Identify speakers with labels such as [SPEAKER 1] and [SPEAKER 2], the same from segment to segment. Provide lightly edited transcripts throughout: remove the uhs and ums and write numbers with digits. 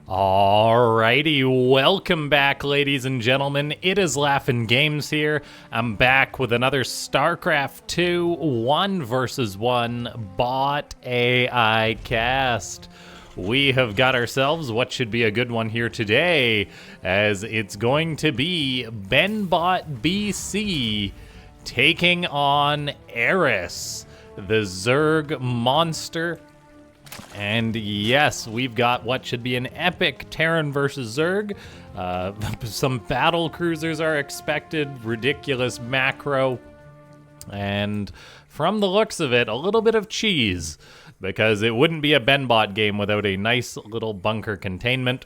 [SPEAKER 1] Alrighty, welcome back, ladies and gentlemen. It is LaughNgamez here. I'm back with another Starcraft 2 1 vs 1 bot AI cast. We have got ourselves what should be a good one here today, as it's going to be BenBotBC taking on Eris, the Zerg monster. And yes, we've got what should be an epic Terran versus Zerg. Some battle cruisers are expected, ridiculous macro, and from the looks of it, a little bit of cheese, because it wouldn't be a BenBot game without a nice little bunker containment.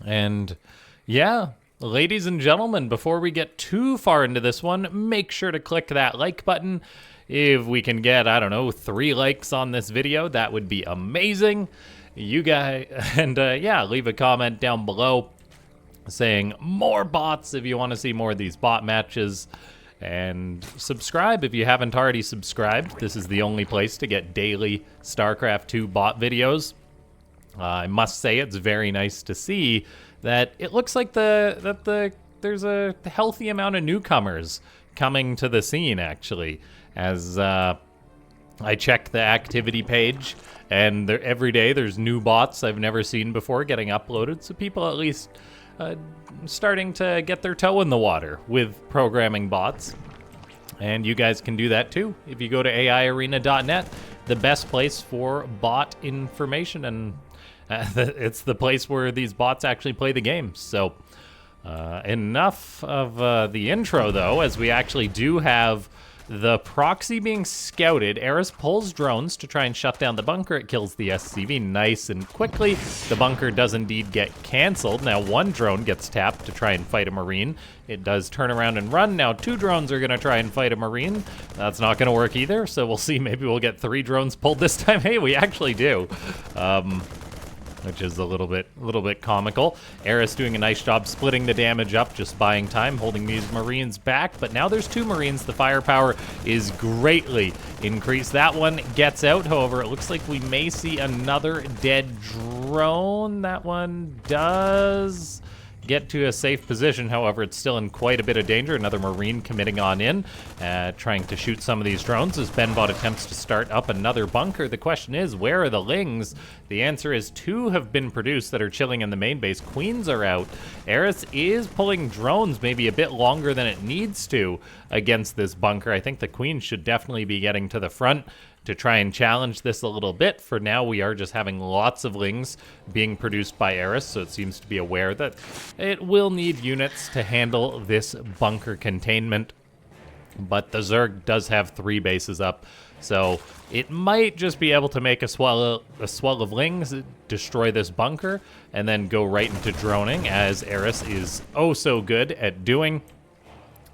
[SPEAKER 1] And yeah, ladies and gentlemen, before we get too far into this one, make sure to click that like button. If we can get, I don't know, 3 likes on this video, that would be amazing. You guys, and yeah, leave a comment down below saying more bots if you want to see more of these bot matches. And subscribe if you haven't already subscribed. This is the only place to get daily StarCraft 2 bot videos. I must say it's very nice to see that it looks like there's a healthy amount of newcomers coming to the scene, actually. As I checked the activity page, and every day there's new bots I've never seen before getting uploaded, so people at least starting to get their toe in the water with programming bots. And you guys can do that too if you go to AIarena.net, the best place for bot information, and it's the place where these bots actually play the game. So enough of the intro, though, as we actually do have the proxy being scouted. Eris pulls drones to try and shut down the bunker. It kills the SCV nice and quickly. The bunker does indeed get canceled. Now 1 drone gets tapped to try and fight a Marine. It does turn around and run. Now 2 drones are going to try and fight a Marine. That's not going to work either, so we'll see. Maybe we'll get 3 drones pulled this time. Hey, we actually do. Which is a little bit comical. Eris doing a nice job splitting the damage up, just buying time, holding these Marines back. But now there's 2 Marines. The firepower is greatly increased. That one gets out. However, it looks like we may see another dead drone. That one does get to a safe position. However, it's still in quite a bit of danger. Another Marine committing on in, trying to shoot some of these drones as BenBot attempts to start up another bunker. The question is, where are the Lings? The answer is 2 have been produced that are chilling in the main base. Queens are out. Eris is pulling drones maybe a bit longer than it needs to against this bunker. I think the Queen should definitely be getting to the front to try and challenge this a little bit. For now, we are just having lots of Lings being produced by Eris, so it seems to be aware that it will need units to handle this bunker containment. But the Zerg does have 3 bases up, so it might just be able to make a swell of Lings, destroy this bunker, and then go right into droning, as Eris is oh so good at doing.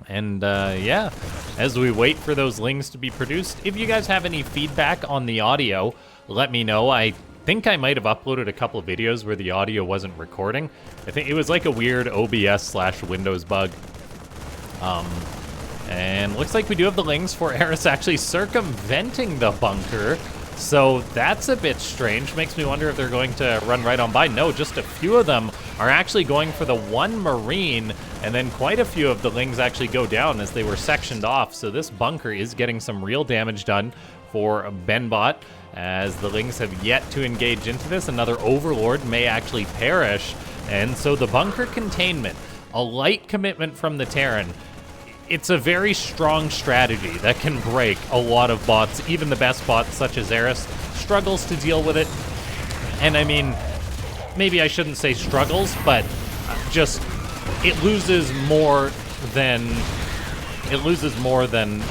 [SPEAKER 1] And yeah, as we wait for those Lings to be produced, if you guys have any feedback on the audio, let me know. I think I might have uploaded a couple of videos where the audio wasn't recording. I think it was like a weird OBS/Windows bug. And looks like we do have the Lings for Eris actually circumventing the bunker. So that's a bit strange. Makes me wonder if they're going to run right on by. No, just a few of them are actually going for the 1 Marine, and then quite a few of the Lings actually go down as they were sectioned off. So this bunker is getting some real damage done for BenBot, as the Lings have yet to engage into this. Another Overlord may actually perish, and so the bunker containment, a light commitment from the Terran. It's a very strong strategy that can break a lot of bots. Even the best bots, such as Eris, struggles to deal with it. And I mean, maybe I shouldn't say struggles, but just it loses more than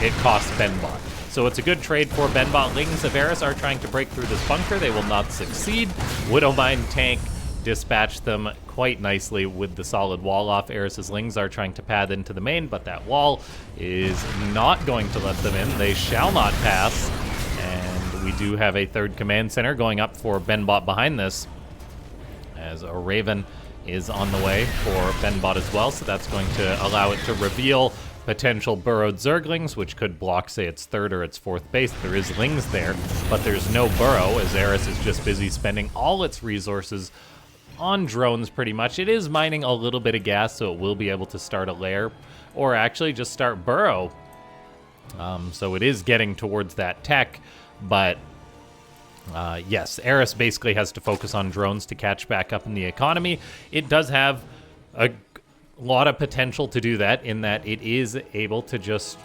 [SPEAKER 1] it costs BenBot. So it's a good trade for BenBot. Lings of Eris are trying to break through this bunker. They will not succeed. Widowmine tank dispatched them quite nicely with the solid wall off. Eris's Lings are trying to pad into the main, but that wall is not going to let them in. They shall not pass. And we do have a 3rd command center going up for BenBot behind this, as a Raven is on the way for BenBot as well. So that's going to allow it to reveal potential burrowed Zerglings, which could block, say, its 3rd or its 4th base. There is Lings there, but there's no burrow, as Eris is just busy spending all its resources on drones pretty much. It is mining a little bit of gas, so it will be able to start a lair, or actually just start burrow. So it is getting towards that tech, but yes, Eris basically has to focus on drones to catch back up in the economy. It does have a lot of potential to do that, in that it is able to just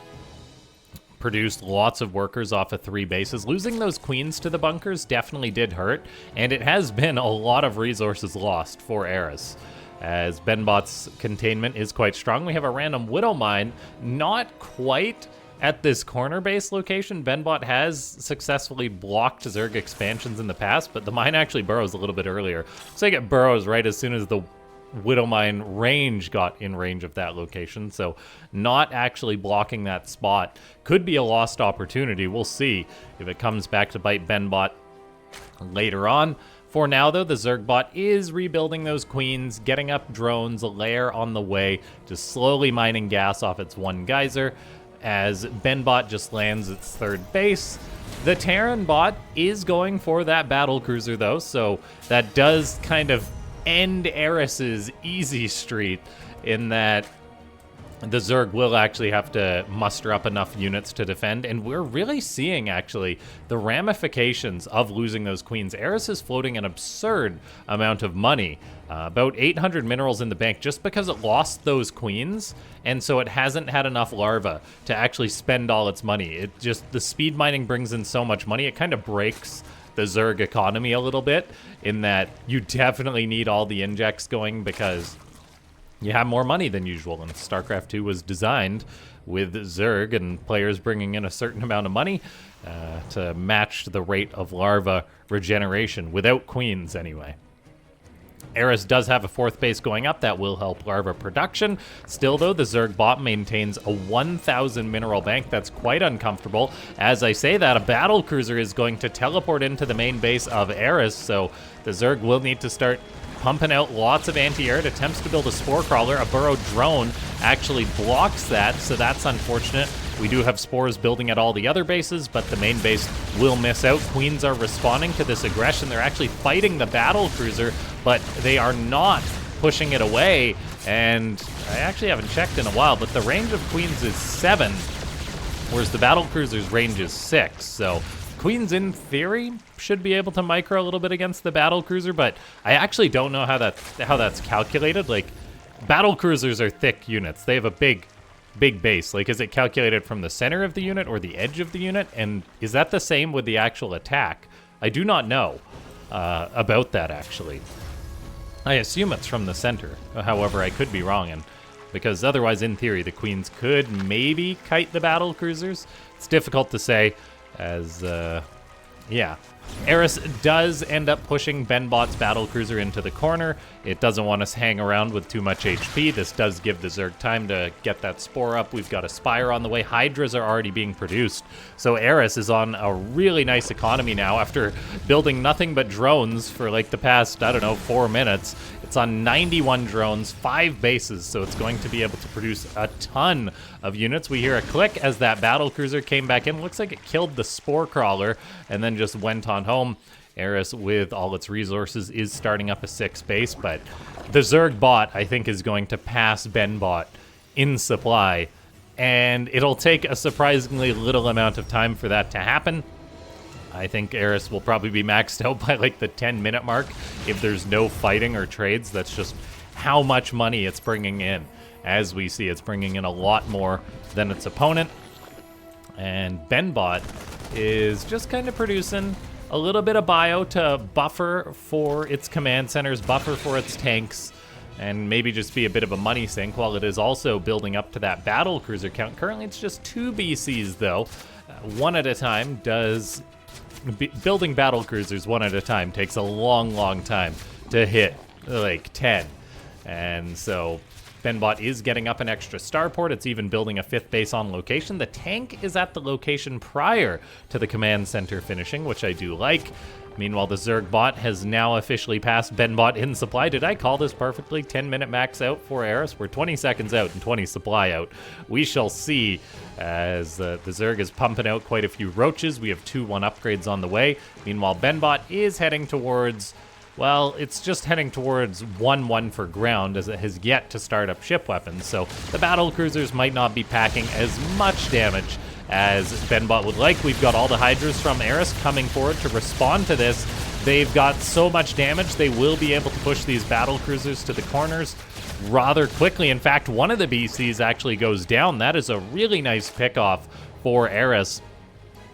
[SPEAKER 1] produce lots of workers off of 3 bases. Losing those queens to the bunkers definitely did hurt, and it has been a lot of resources lost for Eris, as BenBot's containment is quite strong. We have a random Widow Mine, not quite at this corner base location. BenBot has successfully blocked Zerg expansions in the past, but the mine actually burrows a little bit earlier. Looks like it burrows right as soon as the Widow Mine range got in range of that location, so not actually blocking that spot could be a lost opportunity. We'll see if it comes back to bite BenBot later on. For now, though, the Zergbot is rebuilding those queens, getting up drones, a lair on the way, just slowly mining gas off its 1 geyser, as BenBot just lands its 3rd base. The Terran bot is going for that battle cruiser, though, so that does kind of end Eris's easy street, in that the Zerg will actually have to muster up enough units to defend, and we're really seeing, actually, the ramifications of losing those queens. Eris is floating an absurd amount of money, about 800 minerals in the bank, just because it lost those queens, and so it hasn't had enough larvae to actually spend all its money. It just, the speed mining brings in so much money, it kind of breaks the Zerg economy a little bit, in that you definitely need all the injects going because you have more money than usual, and StarCraft 2 was designed with Zerg and players bringing in a certain amount of money to match the rate of larva regeneration, without queens anyway. Eris does have a 4th base going up that will help larva production. Still, though, the Zerg bot maintains a 1,000 mineral bank. That's quite uncomfortable. As I say that, a battle cruiser is going to teleport into the main base of Eris, so the Zerg will need to start pumping out lots of anti-air. It attempts to build a spore crawler. A burrow drone actually blocks that, so that's unfortunate. We do have spores building at all the other bases, but the main base will miss out. Queens are responding to this aggression. They're actually fighting the battle cruiser, but they are not pushing it away. And I actually haven't checked in a while, but the range of queens is 7, whereas the battle cruiser's range is 6. So queens, in theory, should be able to micro a little bit against the battle cruiser, but I actually don't know how that's calculated. Like, battle cruisers are thick units. They have a big base. Like, is it calculated from the center of the unit or the edge of the unit? And is that the same with the actual attack? I do not know about that, actually. I assume it's from the center. However, I could be wrong, and because otherwise, in theory, the queens could maybe kite the battle cruisers. It's difficult to say, as, yeah. Eris does end up pushing BenBot's battlecruiser into the corner. It doesn't want us hang around with too much HP. This does give the Zerg time to get that spore up. We've got a Spire on the way. Hydras are already being produced. So Eris is on a really nice economy now after building nothing but drones for like the past, I don't know, 4 minutes. It's on 91 drones, 5 bases, so it's going to be able to produce a ton of units. We hear a click as that battlecruiser came back in. Looks like it killed the spore crawler and then just went on home. Eris, with all its resources, is starting up a 6th base, but the Zerg bot, I think, is going to pass BenBot in supply, and it'll take a surprisingly little amount of time for that to happen. I think Eris will probably be maxed out by like the 10-minute mark if there's no fighting or trades. That's just how much money it's bringing in. As we see, it's bringing in a lot more than its opponent. And BenBot is just kind of producing a little bit of bio to buffer for its command centers, buffer for its tanks, and maybe just be a bit of a money sink while it is also building up to that battle cruiser count. Currently, it's just 2 BCs, though. One at a time does... Building battle cruisers one at a time takes a long time to hit like 10. And so BenBot is getting up an extra starport. It's even building a 5th base on location. The tank is at the location prior to the command center finishing, which I do like. Meanwhile, the Zerg bot has now officially passed BenBot in supply. Did I call this perfectly? 10-minute max out for Eris. We're 20 seconds out and 20 supply out. We shall see, as the Zerg is pumping out quite a few roaches. We have 2-1 upgrades on the way. Meanwhile, BenBot is heading towards well, it's just heading towards 1-1 for ground, as it has yet to start up ship weapons. So the battle cruisers might not be packing as much damage as BenBot would like. We've got all the Hydras from Eris coming forward to respond to this. They've got so much damage, they will be able to push these battle cruisers to the corners rather quickly. In fact, one of the BCs actually goes down. That is a really nice pickoff for Eris.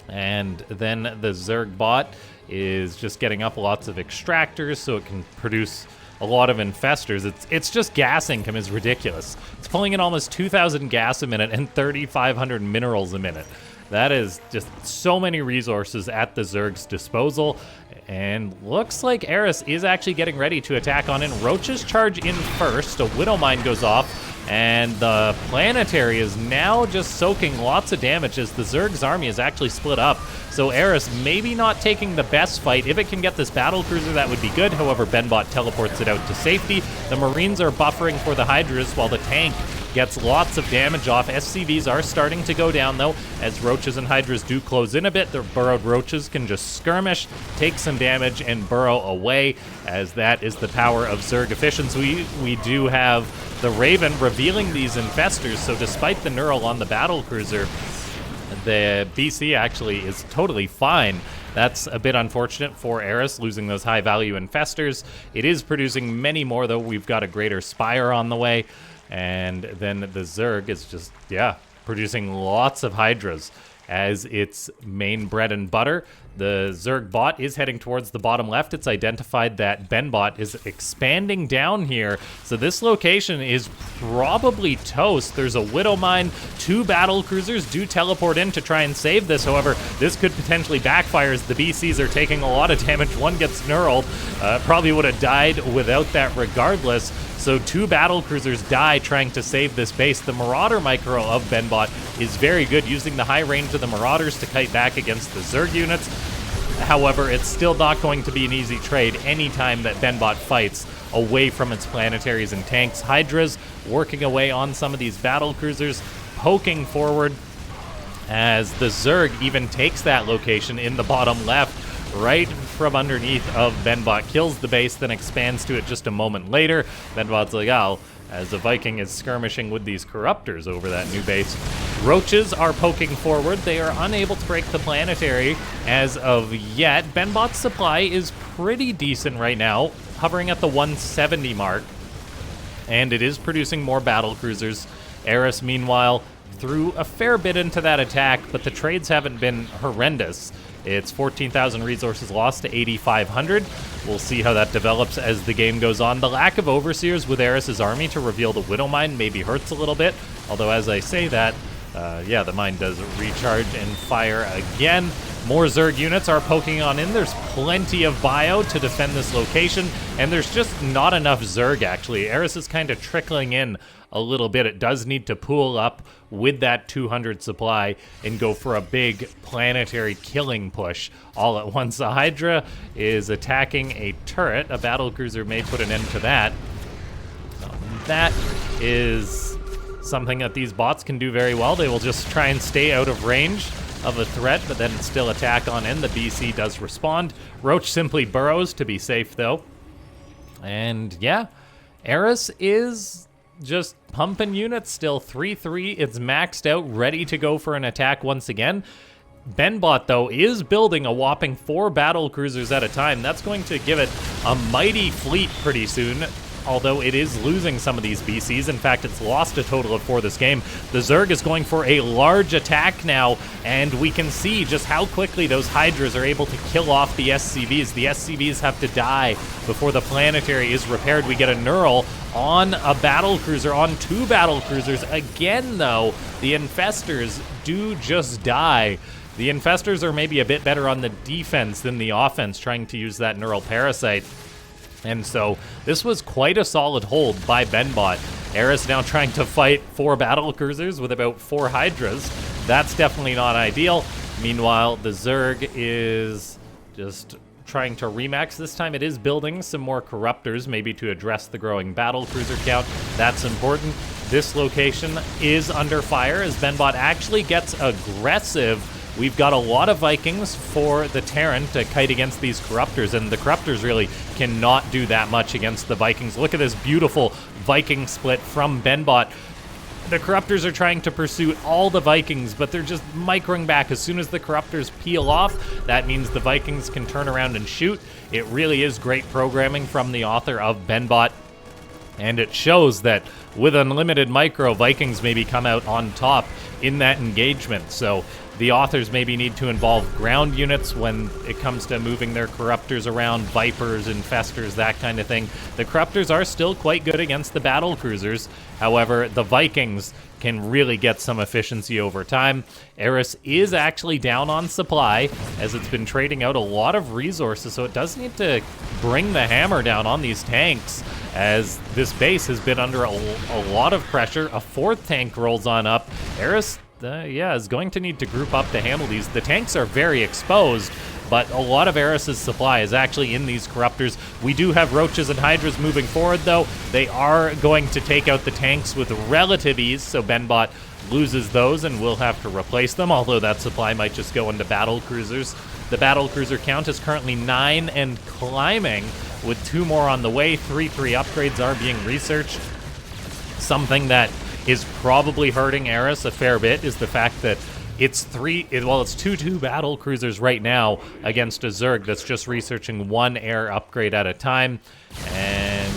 [SPEAKER 1] And then the Zerg bot is just getting up lots of extractors so it can produce a lot of infestors. It's just gas income is ridiculous. It's pulling in almost 2,000 gas a minute and 3,500 minerals a minute. That is just so many resources at the Zerg's disposal. And looks like Eris is actually getting ready to attack on in. Roaches charge in first. A Widowmine goes off. And the Planetary is now just soaking lots of damage as the Zerg's army is actually split up. So Eris maybe not taking the best fight. If it can get this battle cruiser, that would be good. However, BenBot teleports it out to safety. The Marines are buffering for the Hydras while the tank gets lots of damage off. SCVs are starting to go down, though, as Roaches and Hydras do close in a bit. The burrowed Roaches can just skirmish, take some damage, and burrow away, as that is the power of Zerg efficiency. We do have the Raven revealing these infestors, so despite the neural on the battle cruiser, the BC actually is totally fine. That's a bit unfortunate for Eris, losing those high-value infestors. It is producing many more, though. We've got a greater Spire on the way. And then the Zerg is just, yeah, producing lots of Hydras as its main bread and butter. The Zerg bot is heading towards the bottom left. It's identified that BenBot is expanding down here. So this location is probably toast. There's a Widowmine. 2 battle cruisers do teleport in to try and save this. However, this could potentially backfire as the BCs are taking a lot of damage. One gets knurled. Probably would have died without that regardless. So 2 battle cruisers die trying to save this base. The Marauder micro of BenBot is very good, using the high range of the Marauders to kite back against the Zerg units. However, it's still not going to be an easy trade anytime that BenBot fights away from its planetaries and tanks. Hydras working away on some of these battle cruisers, poking forward as the Zerg even takes that location in the bottom left, right from underneath of BenBot, kills the base, then expands to it just a moment later. BenBot's like, oh, as the Viking is skirmishing with these Corruptors over that new base. Roaches are poking forward. They are unable to break the planetary as of yet. BenBot's supply is pretty decent right now, hovering at the 170 mark, and it is producing more battle cruisers. Eris, meanwhile, threw a fair bit into that attack, but the trades haven't been horrendous. It's 14,000 resources lost to 8,500. We'll see how that develops as the game goes on. The lack of Overseers with Eris' army to reveal the Widowmine maybe hurts a little bit. Although, as I say that, yeah, the mine does recharge and fire again. More Zerg units are poking on in. There's plenty of bio to defend this location, and there's just not enough Zerg, actually. Eris is kind of trickling in a little bit. It does need to pool up with that 200 supply and go for a big planetary killing push all at once. The Hydra is attacking a turret. A battle cruiser may put an end to that. That is something that these bots can do very well. They will just try and stay out of range of a threat, but then still attack on in. The BC does respond. Roach simply burrows to be safe, though. And yeah, Eris is just pumping units still. 3-3, it's maxed out, ready to go for an attack once again. BenBot, though, is building a whopping 4 battle cruisers at a time. That's going to give it a mighty fleet pretty soon, although it is losing some of these BCs. In fact, it's lost a total of 4 this game. The Zerg is going for a large attack now, and we can see just how quickly those Hydras are able to kill off the SCVs. The SCVs have to die before the planetary is repaired. We get a Neural on a battle cruiser, on 2 battle cruisers. Again, though, the Infestors do just die. The Infestors are maybe a bit better on the defense than the offense, trying to use that Neural Parasite. And so this was quite a solid hold by BenBot. Eris now trying to fight 4 battle cruisers with about 4 Hydras. That's definitely not ideal. Meanwhile, the Zerg is just trying to remax. This time it is building some more Corruptors, maybe to address the growing battle cruiser count. That's important. This location is under fire as BenBot actually gets aggressive we've got a lot of Vikings for the Terran to kite against these Corruptors, and the Corruptors really cannot do that much against the Vikings. Look at this beautiful Viking split from BenBot. The Corruptors are trying to pursue all the Vikings, but they're just microing back. As soon as the Corruptors peel off, that means the Vikings can turn around and shoot. It really is great programming from the author of BenBot, and it shows that with unlimited micro, Vikings maybe come out on top in that engagement. So the authors maybe need to involve ground units when it comes to moving their Corruptors around, Vipers, Infestors, that kind of thing. The Corruptors are still quite good against the battle cruisers. However, the Vikings can really get some efficiency over time. Eris is actually down on supply, as it's been trading out a lot of resources, so it does need to bring the hammer down on these tanks, as this base has been under a lot of pressure. A fourth tank rolls on up. Eris, is going to need to group up to handle these. The tanks are very exposed, but a lot of Eris's supply is actually in these Corruptors. We do have Roaches and Hydras moving forward, though. They are going to take out the tanks with relative ease, so BenBot loses those and will have to replace them, although that supply might just go into battle cruisers. The battle cruiser count is currently 9 and climbing, with 2 more on the way. 3-3 upgrades are being researched. Something that is probably hurting Eris a fair bit is the fact that it's 2-2 battle cruisers right now against a Zerg that's just researching 1 air upgrade at a time. And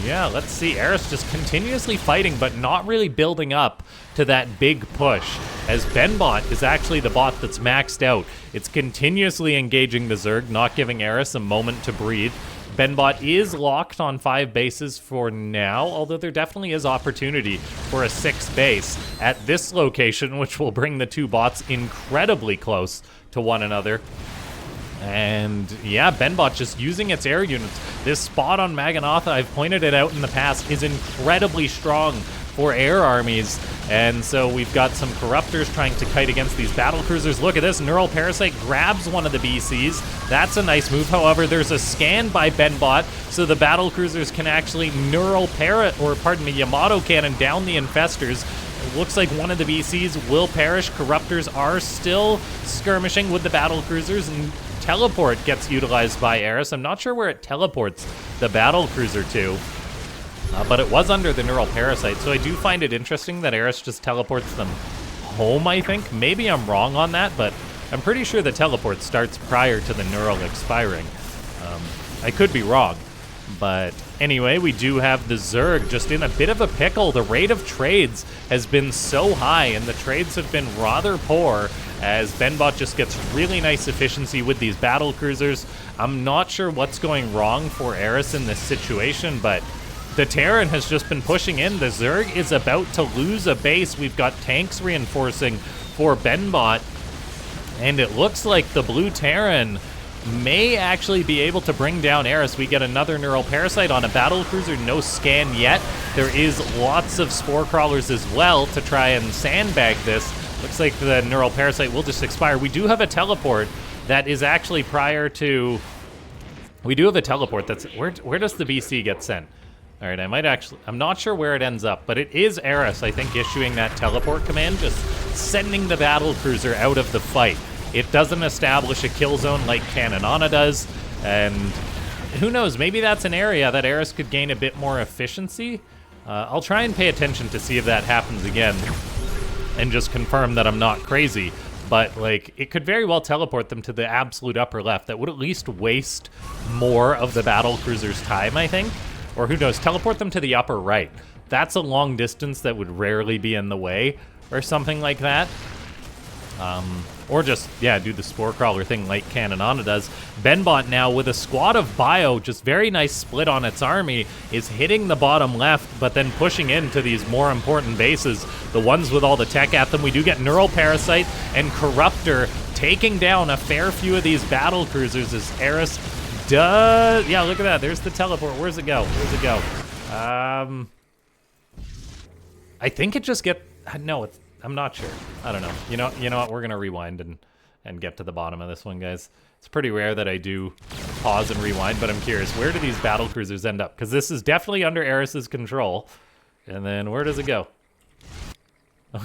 [SPEAKER 1] yeah, let's see. Eris just continuously fighting, but not really building up to that big push, as BenBot is actually the bot that's maxed out. It's continuously engaging the Zerg, not giving Eris a moment to breathe. BenBot is locked on 5 bases for now, although there definitely is opportunity for a 6th base at this location, which will bring the 2 bots incredibly close to one another. And yeah, BenBot just using its air units. This spot on Maganatha, I've pointed it out in the past, is incredibly strong for air armies. And so we've got some Corruptors trying to kite against these battle cruisers. Look at this, Neural Parasite grabs one of the BCs. That's a nice move. However, there's a scan by BenBot, so the battle cruisers can actually Yamato Cannon down the Infestors. It looks like one of the BCs will perish. Corruptors are still skirmishing with the battle cruisers, and teleport gets utilized by Eris. I'm not sure where it teleports the battle cruiser to. But it was under the Neural Parasite, so I do find it interesting that Eris just teleports them home, I think. Maybe I'm wrong on that, but I'm pretty sure the teleport starts prior to the Neural expiring. I could be wrong. But anyway, we do have the Zerg just in a bit of a pickle. The rate of trades has been so high, and the trades have been rather poor, as BenBot just gets really nice efficiency with these battle cruisers. I'm not sure what's going wrong for Eris in this situation, but the Terran has just been pushing in. The Zerg is about to lose a base. We've got tanks reinforcing for BenBot, and it looks like the blue Terran may actually be able to bring down Eris. We get another Neural Parasite on a battle cruiser. No scan yet. There is lots of Spore Crawlers as well to try and sandbag this. Looks like the Neural Parasite will just expire. We do have a teleport that is actually prior to... We do have a teleport that's... Where does the BC get sent? All right, I'm not sure where it ends up, but it is Eris, I think, issuing that teleport command, just sending the battle cruiser out of the fight. It doesn't establish a kill zone like Cannonana does, and who knows, maybe that's an area that Eris could gain a bit more efficiency. I'll try and pay attention to see if that happens again, and just confirm that I'm not crazy. But, like, it could very well teleport them to the absolute upper left. That would at least waste more of the battle cruiser's time, I think. Or who knows, teleport them to the upper right. That's a long distance that would rarely be in the way, or something like that. Or just, yeah, do the Spore Crawler thing like Cannonana does. BenBot now with a squad of Bio, just very nice split on its army, is hitting the bottom left, but then pushing into these more important bases, the ones with all the tech at them. We do get Neural Parasite and Corruptor taking down a fair few of these battle cruisers as Eris does... Yeah, look at that. There's the teleport. Where's it go? Where's it go? I think it just No, it's... I'm not sure. I don't know. You know what? We're gonna rewind and get to the bottom of this one, guys. It's pretty rare that I do pause and rewind, but I'm curious. Where do these battle cruisers end up? Because this is definitely under Eris's control. And then where does it go?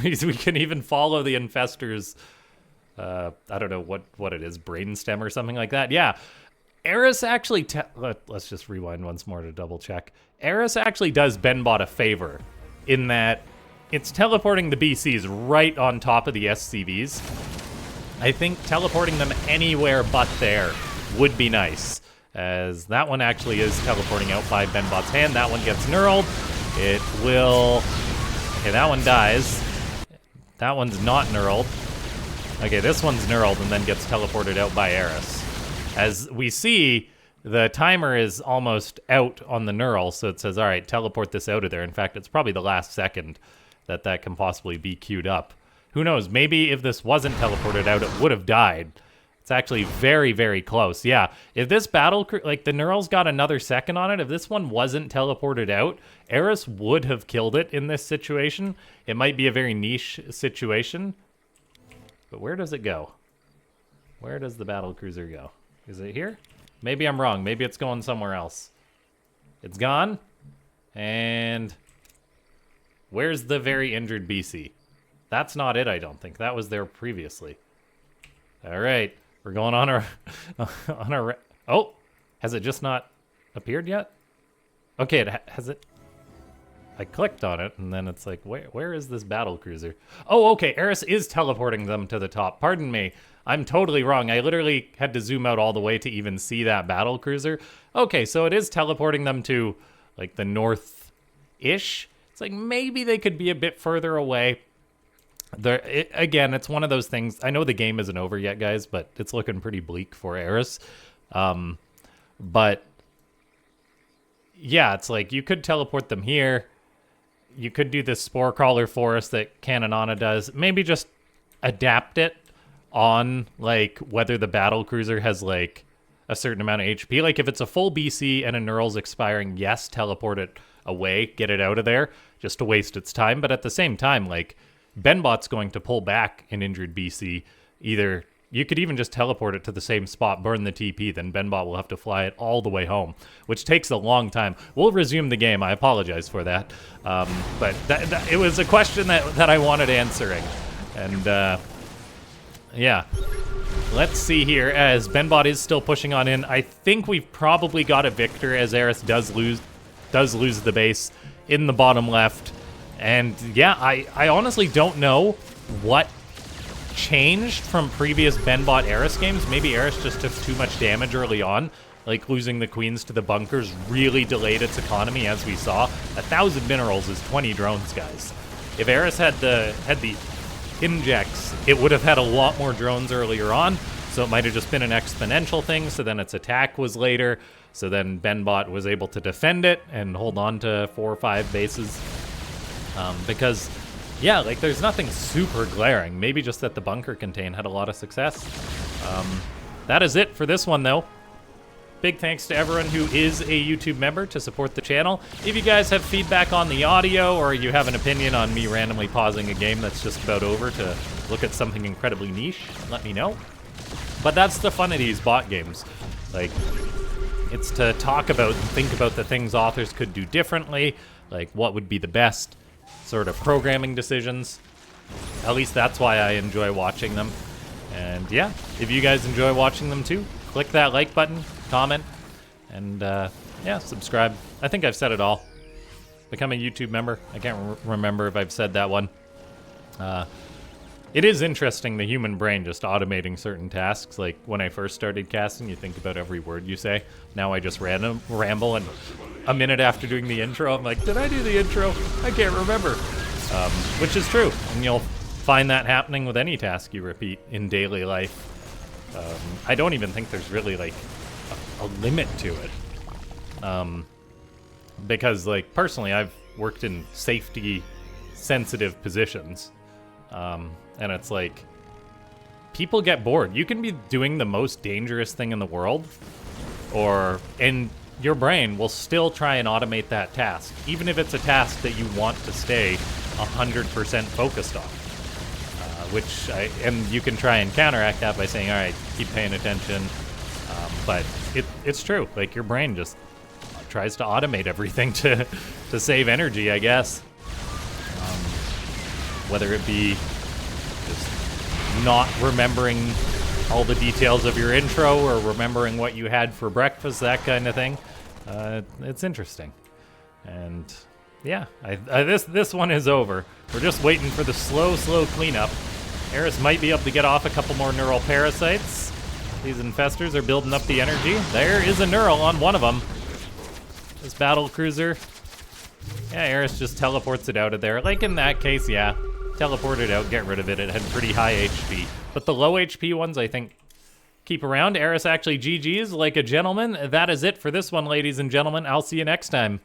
[SPEAKER 1] We can even follow the Infestors I don't know what it is, brainstem or something like that. Yeah, Eris actually, let's just rewind once more to double check. Eris actually does BenBot a favor in that it's teleporting the BCs right on top of the SCVs. I think teleporting them anywhere but there would be nice, as that one actually is teleporting out by BenBot's hand. That one gets knurled. It will... Okay, that one dies. That one's not knurled. Okay, this one's knurled and then gets teleported out by Eris. As we see, the timer is almost out on the knurl, so it says, all right, teleport this out of there. In fact, it's probably the last second that can possibly be queued up. Who knows? Maybe if this wasn't teleported out, it would have died. It's actually very, very close. Yeah, if this battle, like the knurl's got another second on it, if this one wasn't teleported out, Eris would have killed it in this situation. It might be a very niche situation. But where does it go? Where does the battle cruiser go? Is it here? Maybe I'm wrong. Maybe it's going somewhere else. It's gone. And where's the very injured BC? That's not it, I don't think. That was there previously. All right. We're going on our... Oh! Has it just not appeared yet? Okay, has it... I clicked on it, and then it's like, where is this battle cruiser? Oh, okay, Eris is teleporting them to the top. Pardon me. I'm totally wrong. I literally had to zoom out all the way to even see that battle cruiser. Okay, so it is teleporting them to, like, the north-ish. It's like, maybe they could be a bit further away. Again, it's one of those things. I know the game isn't over yet, guys, but it's looking pretty bleak for Eris. But, yeah, it's like, you could teleport them here. You could do this Spore Crawler Forest that Cannonana does. Maybe just adapt it on, like, whether the battle cruiser has, like, a certain amount of HP. Like, if it's a full BC and a knurl's expiring, yes, teleport it away, get it out of there, just to waste its time. But at the same time, like, BenBot's going to pull back an injured BC. Either you could even just teleport it to the same spot, burn the TP, then BenBot will have to fly it all the way home, which takes a long time. We'll resume the game. I apologize for that. But it was a question that I wanted answering. And, yeah. Let's see here, as BenBot is still pushing on in. I think we've probably got a victor, as Eris does lose the base in the bottom left. And yeah, I honestly don't know what changed from previous BenBot Eris games. Maybe Eris just took too much damage early on. Like, losing the queens to the bunkers really delayed its economy, as we saw. 1,000 minerals is 20 drones, guys. If Eris had the injects, it would have had a lot more drones earlier on, so it might have just been an exponential thing, so then its attack was later, so then BenBot was able to defend it and hold on to 4 or 5 bases. Because, yeah, like, there's nothing super glaring. Maybe just that the bunker contain had a lot of success. That is it for this one, though. Big thanks to everyone who is a YouTube member to support the channel. If you guys have feedback on the audio, or you have an opinion on me randomly pausing a game that's just about over to look at something incredibly niche, let me know. But that's the fun of these bot games. Like, it's to talk about and think about the things authors could do differently, like what would be the best sort of programming decisions. At least that's why I enjoy watching them. And yeah, if you guys enjoy watching them too, click that like button, comment, and yeah, subscribe. I think I've said it all. Become a YouTube member. I can't remember if I've said that one. It is interesting, the human brain just automating certain tasks. Like, when I first started casting, you think about every word you say. Now I just ramble, and a minute after doing the intro, I'm like, did I do the intro? I can't remember. Which is true, and you'll find that happening with any task you repeat in daily life. I don't even think there's really, like, a limit to it. Because, like, personally, I've worked in safety-sensitive positions. And it's like, people get bored. You can be doing the most dangerous thing in the world, and your brain will still try and automate that task, even if it's a task that you want to stay 100% focused on. And you can try and counteract that by saying, all right, keep paying attention. But it's true. Like, your brain just tries to automate everything to save energy, I guess. Whether it be just not remembering all the details of your intro or remembering what you had for breakfast, that kind of thing. It's interesting. And yeah, this one is over. We're just waiting for the slow cleanup. Eris might be able to get off a couple more neural parasites. These infestors are building up the energy. There is a neural on one of them. This battle cruiser. Yeah, Eris just teleports it out of there. Like in that case, yeah. Teleport it out, get rid of it. It had pretty high HP. But the low HP ones, I think, keep around. Eris actually GG's like a gentleman. That is it for this one, ladies and gentlemen. I'll see you next time.